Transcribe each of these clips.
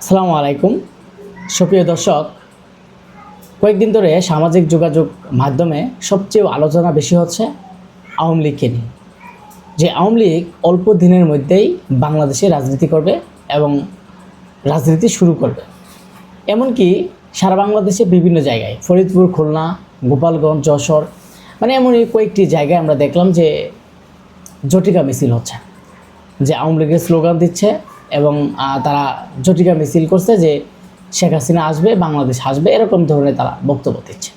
আসসালামু আলাইকুম সুপ্রিয় দর্শক, কয়েকদিন ধরে সামাজিক যোগাযোগ মাধ্যমে সবচেয়ে আলোচনা বেশি হচ্ছে আওয়ামী লীগকে নিয়ে। যে আওয়ামী লীগ অল্প দিনের মধ্যেই বাংলাদেশে রাজনীতি করবে এবং রাজনীতি শুরু করবে। এমনকি সারা বাংলাদেশে বিভিন্ন জায়গায় ফরিদপুর, খুলনা, গোপালগঞ্জ, যশোর এমনই কয়েকটি জায়গায় আমরা দেখলাম যে জটিকা মিছিল হচ্ছে, যে আওয়ামী লীগের স্লোগান দিচ্ছে এবং তারা জটিকা মিছিল করছে যে শেখ হাসিনা আসবে, বাংলাদেশ আসবে, এরকম ধরনের তারা বক্তব্য দিচ্ছে।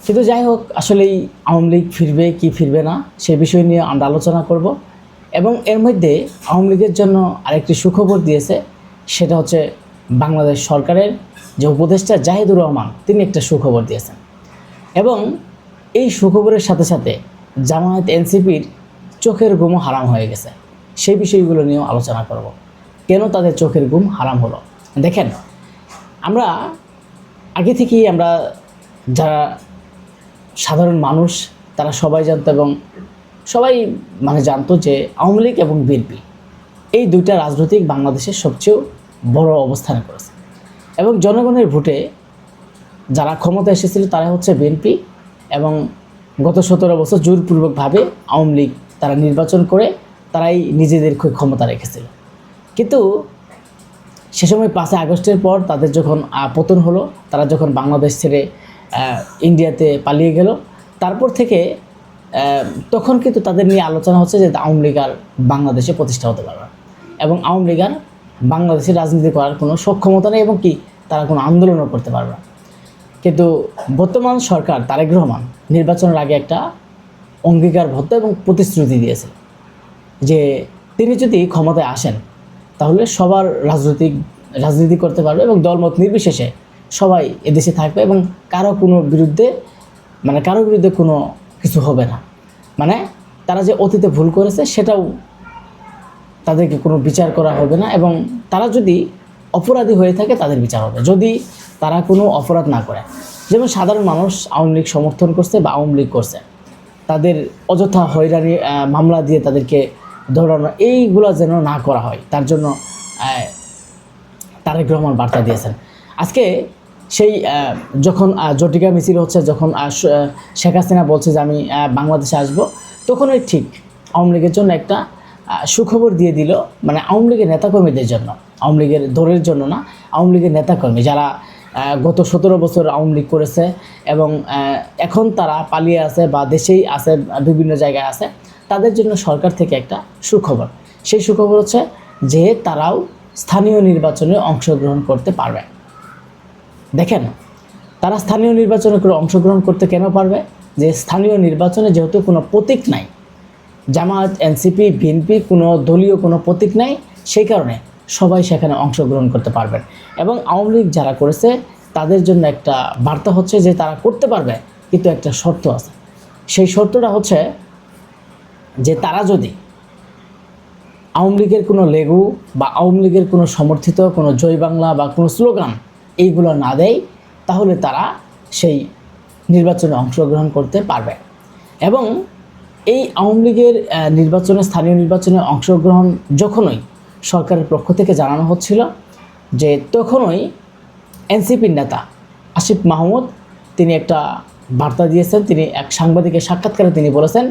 কিন্তু যাই হোক, আসলেই আওয়ামী লীগ ফিরবে কি ফিরবে না সে বিষয় নিয়ে আমরা আলোচনা করব। এবং এর মধ্যে আওয়ামী লীগের জন্য আরেকটি সুখবর দিয়েছে, সেটা হচ্ছে বাংলাদেশ সরকারের যে উপদেষ্টা জাহিদুর রহমান, তিনি একটা সুখবর দিয়েছেন। এবং এই সুখবরের সাথে সাথে জামায়াত এনসিপির চোখের ঘুমও হারাম হয়ে গেছে। সেই বিষয়গুলো নিয়েও আলোচনা করব। কেন তাদের চোখের ঘুম হারাম হলো? দেখেন, আমরা আগে থেকেই যারা সাধারণ মানুষ তারা সবাই জানতো এবং সবাই জানতো যে আওয়ামী লীগ এবং বিএনপি এই দুইটা রাজনৈতিক বাংলাদেশের সবচেয়ে বড় অবস্থানে করেছে। এবং জনগণের ভোটে যারা ক্ষমতা এসেছিল তারা হচ্ছে বিএনপি, এবং গত 17 বছর জোরপূর্বকভাবে আওয়ামী লীগ তারা নির্বাচন করে তারাই নিজেদের ক্ষমতা রেখেছিল। কিন্তু সে সময় 5 আগস্টের পর তাদের যখন পতন হলো, তারা যখন বাংলাদেশ ছেড়ে ইন্ডিয়াতে পালিয়ে গেল, তারপর থেকে তখন কিন্তু তাদের নিয়ে আলোচনা হচ্ছে যে আওয়ামী লীগ আর বাংলাদেশে প্রতিষ্ঠা হতে পারবে এবং আওয়ামী লীগ আর বাংলাদেশে রাজনীতি করার কোনো সক্ষমতা নেই এবং তারা কোনো আন্দোলনও করতে পারবে না। কিন্তু বর্তমান সরকার তারেক রহমান নির্বাচনের আগে একটা অঙ্গীকারবদ্ধ এবং প্রতিশ্রুতি দিয়েছে যে তিনি যদি ক্ষমতায় আসেন তাহলে সবার রাজনীতি করতে পারবে এবং দলমত নির্বিশেষে সবাই এদেশে থাকবে এবং কারো বিরুদ্ধে কোনো কিছু হবে না। তারা যে অতীতে ভুল করেছে সেটাও তাদেরকে কোনো বিচার করা হবে না, এবং তারা যদি অপরাধী হয়ে থাকে তাদের বিচার হবে যদি তারা কোনো অপরাধ না করে। যেমন সাধারণ মানুষ আওয়ামী লীগ সমর্থন করছে বা আওয়ামী লীগ করছে, তাদের অযথা হয়রানি মামলা দিয়ে তাদেরকে ধরানো, এইগুলো যেন না করা হয়, তার জন্য তারেক রহমান বার্তা দিয়েছেন। আজকে সেই যখন জটিকা মিছিল হচ্ছে, যখন শেখ হাসিনা বলছে যে আমি বাংলাদেশে আসব, তখনই ঠিক আওয়ামী লীগের জন্য একটা সুখবর দিয়ে দিল। আওয়ামী লীগের নেতাকর্মীদের জন্য, আওয়ামী লীগের দলের জন্য না, আওয়ামী লীগের নেতাকর্মী যারা গত 17 বছর আওয়ামী লীগ করেছে এবং এখন তারা পালিয়ে আছে বা দেশেই আছে, বিভিন্ন জায়গায় আছে, তাদের জন্য সরকার থেকে একটা সুখবর। সেই সুখবর হচ্ছে যে তারাও স্থানীয় নির্বাচনে অংশগ্রহণ করতে পারবে। দেখেন, তারা স্থানীয় নির্বাচনে অংশগ্রহণ করতে কেন পারবে? যে স্থানীয় নির্বাচনে যেহেতু কোনো প্রতীক নাই, জামায়াত, এনসিপি, বিএনপি কোনো দলীয় কোনো প্রতীক নাই, সেই কারণে সবাই সেখানে অংশগ্রহণ করতে পারবেন। এবং আওয়ামী লীগ যারা করেছে তাদের জন্য একটা বার্তা হচ্ছে যে তারা করতে পারবে, কিন্তু একটা শর্ত আছে। সেই শর্তটা হচ্ছে যে তারা যদি আওয়ামী লীগের কোনো লেগু বা আওয়ামী লীগের কোনো সমর্থিত কোনো জয় বাংলা বা কোনো স্লোগান এইগুলো না দেয়, তাহলে তারা সেই নির্বাচনে অংশগ্রহণ করতে পারবে। এবং এই আওয়ামী লীগের নির্বাচনে, স্থানীয় নির্বাচনে অংশগ্রহণ যখনই সরকারের পক্ষ থেকে জানানো হচ্ছিল, যে তখনই এনসিপির নেতা আসিফ মাহমুদ তিনি একটা বার্তা দিয়েছেন। তিনি এক সাংবাদিকের সাক্ষাৎকারে তিনি বলেছেন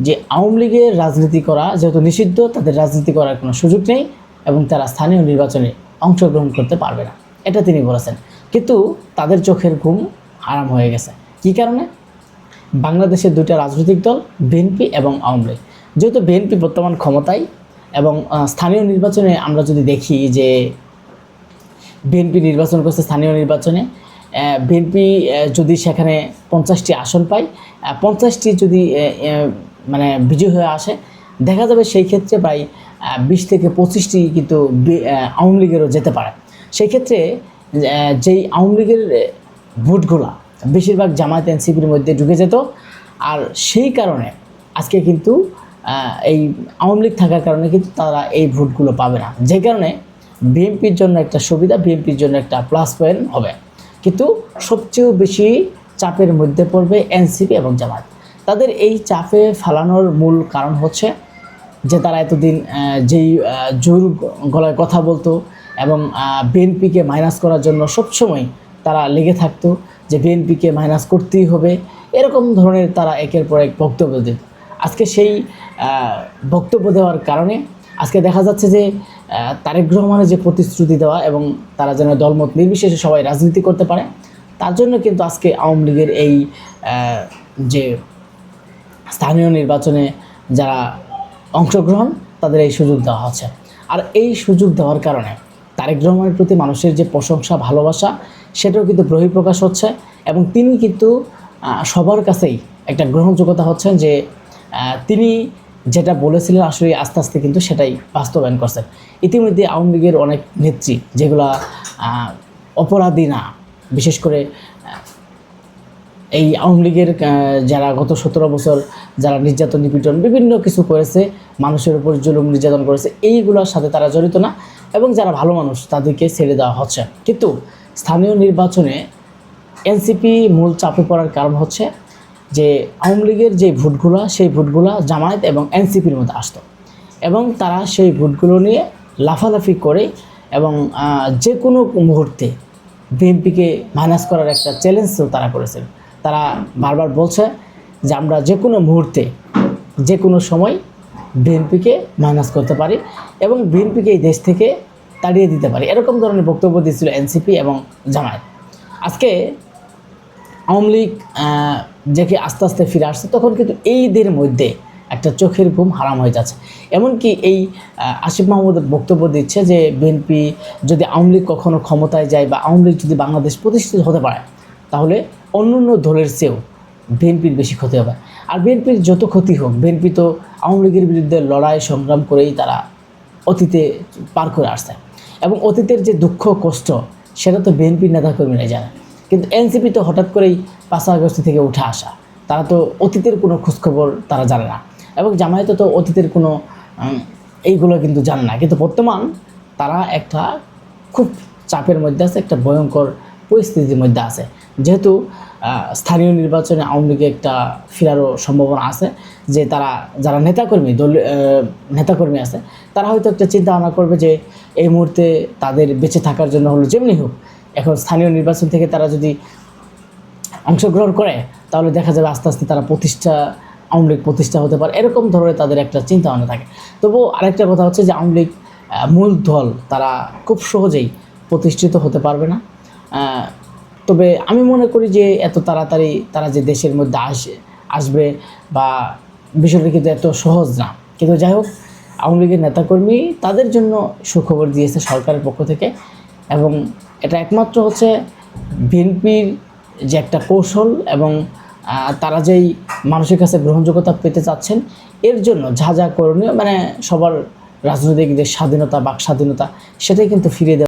যে আওয়ামী লীগের রাজনীতি করা যেহেতু নিষিদ্ধ, তাদের রাজনীতি করার কোনো সুযোগ নেই এবং তারা স্থানীয় নির্বাচনে অংশগ্রহণ করতে পারবে না, এটা তিনি বলেছেন। কিন্তু তাদের চোখের ঘুম হারাম হয়ে গেছে। কী কারণে? বাংলাদেশের দুইটা রাজনৈতিক দল বিএনপি এবং আওয়ামী লীগ, যেহেতু বিএনপি বর্তমান ক্ষমতায়, এবং স্থানীয় নির্বাচনে আমরা যদি দেখি যে বিএনপি নির্বাচন করছে স্থানীয় নির্বাচনে, বিএনপি যদি সেখানে 50টি আসন পায়, 50টি যদি বিজয় হয়ে আসে, দেখা যাবে সেই ক্ষেত্রে প্রায় 20 থেকে 25টি কিন্তু আওয়ামী লীগেরও যেতে পারে। সেই ক্ষেত্রে যেই আওয়ামী লীগের ভোটগুলা বেশিরভাগ জামায়াত এনসিপির মধ্যে ঢুকে যেত, আর সেই কারণে আজকে কিন্তু এই আওয়ামী লীগ থাকার কারণে কিন্তু তারা এই ভোটগুলো পাবে না, যে কারণে বিএনপির জন্য একটা সুবিধা, বিএনপির জন্য একটা প্লাস পয়েন্ট হবে। কিন্তু সবচেয়ে বেশি চাপের মধ্যে পড়বে এনসিপি এবং জামায়াত। তাদের এই চাপে ফেলানোর মূল কারণ হচ্ছে যে তারা এতদিন যেই জোর গলায় কথা বলতো এবং বিএনপিকে মাইনাস করার জন্য সবসময় তারা লেগে থাকতো যে বিএনপিকে মাইনাস করতেই হবে, এরকম ধরনের তারা একের পর এক বক্তব্য দিত। আজকে সেই বক্তব্য দেওয়ার কারণে আজকে দেখা যাচ্ছে যে তারেক রহমানের যে প্রতিশ্রুতি দেওয়া এবং তারা যেন দলমত নির্বিশেষে সবাই রাজনীতি করতে পারে, তার জন্য কিন্তু আজকে আওয়ামী লীগের এই যে স্থানীয় নির্বাচনে যারা অংশগ্রহণ, তাদের এই সুযোগ দেওয়া হচ্ছে। আর এই সুযোগ দেওয়ার কারণে তারেক রহমানের প্রতি মানুষের যে প্রশংসা, ভালোবাসা, সেটাও কিন্তু বহিঃপ্রকাশ হচ্ছে এবং তিনি কিন্তু সবার কাছেই একটা গ্রহণযোগ্যতা হচ্ছেন যে তিনি যেটা বলেছিলেন আসলে আস্তে আস্তে কিন্তু সেটাই বাস্তবায়ন করছেন। ইতিমধ্যে আওয়ামী লীগের অনেক নেত্রী যেগুলা অপরাধী না, বিশেষ করে এই আওয়ামী লীগের যারা গত 17 বছর যারা নির্যাতন, নিপীড়ন, বিভিন্ন কিছু করেছে, মানুষের উপর জুলুম নির্যাতন করেছে, এইগুলোর সাথে তারা জড়িত না এবং যারা ভালো মানুষ তাদেরকে ছেড়ে দেওয়া হচ্ছে। কিন্তু স্থানীয় নির্বাচনে এনসিপি মূল চাপে পড়ার কারণ হচ্ছে যে আওয়ামী লীগের যে ভোটগুলো, সেই ভোটগুলো জামায়াত এবং এনসিপির মধ্যে আসতো এবং তারা সেই ভোটগুলো নিয়ে লাফালাফি করে এবং যে কোনো মুহূর্তে বিএনপিকে মাইনাস করার একটা চ্যালেঞ্জও তারা করেছেন। তারা বারবার বলছে যে আমরা যে কোনো মুহূর্তে, যে কোনো সময় বিএনপিকে মাইনাস করতে পারি এবং বিএনপিকে এই দেশ থেকে তাড়িয়ে দিতে পারি, এরকম ধরনের বক্তব্য দিয়েছিল এনসিপি এবং জামায়াত। আজকে আওয়ামী লীগ যে আস্তে আস্তে ফিরে আসছে, তখন কিন্তু এইদের মধ্যে একটা চোখের ঘুম হারাম হয়ে যাচ্ছে। এমনকি এই আসিফ মাহমুদ বক্তব্য দিচ্ছে যে বিএনপি যদি আওয়ামী লীগ কখনো ক্ষমতায় যায় বা আওয়ামী লীগ যদি বাংলাদেশ প্রতিষ্ঠিত হতে পারে, তাহলে অন্য অন্য দলের চেয়েও বিএনপির বেশি ক্ষতি হবে। আর বিএনপির যত ক্ষতি হোক, বিএনপি তো আওয়ামী লীগের বিরুদ্ধে লড়াই সংগ্রাম করেই তারা অতীতে পার করে আসছে এবং অতীতের যে দুঃখ কষ্ট সেটা তো বিএনপির নেতাকর্মীরা জানে। কিন্তু এনসিপি তো হঠাৎ করেই 5 আগস্ট থেকে উঠে আসা, তারা তো অতীতের কোনো খোঁজখবর তারা জানে না এবং জামায়াতে তো অতীতের কোনো এইগুলো কিন্তু জানে না। কিন্তু বর্তমান তারা একটা খুব চাপের মধ্যে আছে, একটা ভয়ঙ্কর পরিস্থিতির মধ্যে আছে। যেহেতু স্থানীয় নির্বাচনে আওয়ামী লীগে একটা ফেরারও সম্ভাবনা আছে, যে তারা যারা নেতাকর্মী আছে তারা হয়তো একটা চিন্তা ভাবনা করবে যে এই মুহূর্তে তাদের বেঁচে থাকার জন্য হলো যেমনি হোক এখন স্থানীয় নির্বাচন থেকে তারা যদি অংশগ্রহণ করে, তাহলে দেখা যাবে আস্তে আস্তে তারা আওয়ামী লীগ প্রতিষ্ঠা হতে পারে, এরকম ধরনের তাদের একটা চিন্তা ভাবনা থাকে। তবুও আরেকটা কথা হচ্ছে যে আওয়ামী লীগ মূল দল তারা খুব সহজেই প্রতিষ্ঠিত হতে পারবে না। তবে আমি মনে করি যে এত তাড়াতাড়ি তারা যে দেশের মধ্যে আসবে বা বিষয়টা কিন্তু এত সহজ না। কিন্তু যাই হোক, আওয়ামী লীগের নেতাকর্মী তাদের জন্য সুখবর দিয়েছে সরকারের পক্ষ থেকে এবং এটা একমাত্র হচ্ছে বিএনপির যে একটা কৌশল এবং তারা যেই মানুষের কাছে গ্রহণযোগ্যতা পেতে চাচ্ছেন, এর জন্য যা যা করণীয়, মানে সবার রাজনৈতিক যে স্বাধীনতা, বাক স্বাধীনতা, সেটাই কিন্তু ফিরিয়ে দেওয়া।